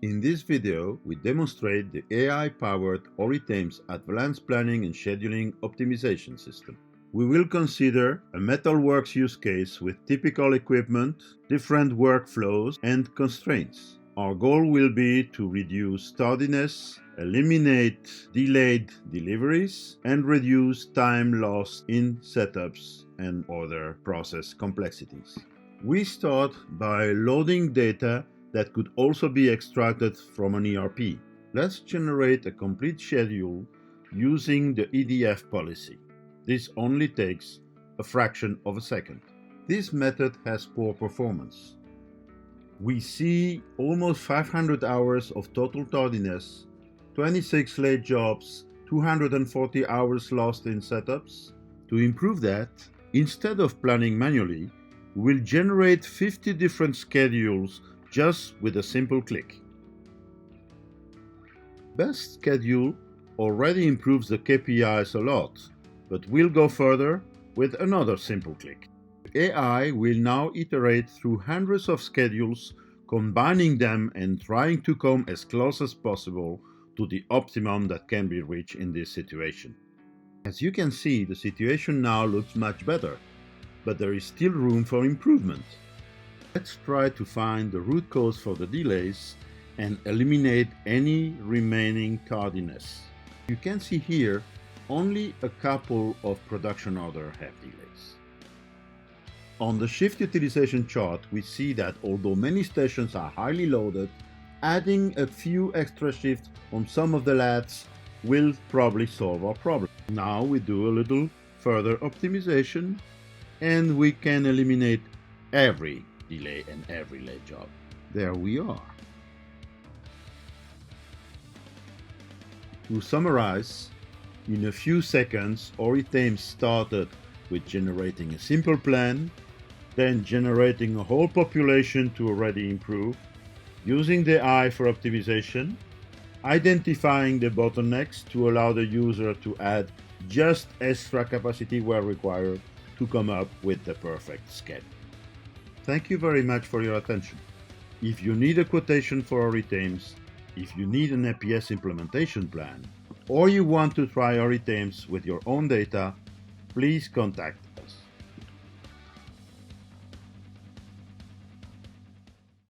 In this video, we demonstrate the AI-powered ORITAMES Advanced Planning and Scheduling Optimization System. We will consider a Metalworks use case with typical equipment, different workflows, and constraints. Our goal will be to reduce tardiness, eliminate delayed deliveries, and reduce time lost in setups and other process complexities. We start by loading data that could also be extracted from an ERP. Let's generate a complete schedule using the EDF policy. This only takes a fraction of a second. This method has poor performance. We see almost 500 hours of total tardiness, 26 late jobs, 240 hours lost in setups. To improve that, instead of planning manually, we'll generate 50 different schedules just with a simple click. Best schedule already improves the KPIs a lot, but we'll go further with another simple click. AI will now iterate through hundreds of schedules, combining them and trying to come as close as possible to the optimum that can be reached in this situation. As you can see, the situation now looks much better, but there is still room for improvement. Let's try to find the root cause for the delays and eliminate any remaining tardiness. You can see here only a couple of production orders have delays. On the shift utilization chart, we see that although many stations are highly loaded, adding a few extra shifts on some of the lads will probably solve our problem. Now we do a little further optimization and we can eliminate every delay and every late job. There we are. To summarize, in a few seconds, ORITAMES started with generating a simple plan, then generating a whole population to already improve, using the AI for optimization, identifying the bottlenecks to allow the user to add just extra capacity where required to come up with the perfect schedule. Thank you very much for your attention. If you need a quotation for ORITAMES, if you need an APS implementation plan, or you want to try ORITAMES with your own data, please contact us.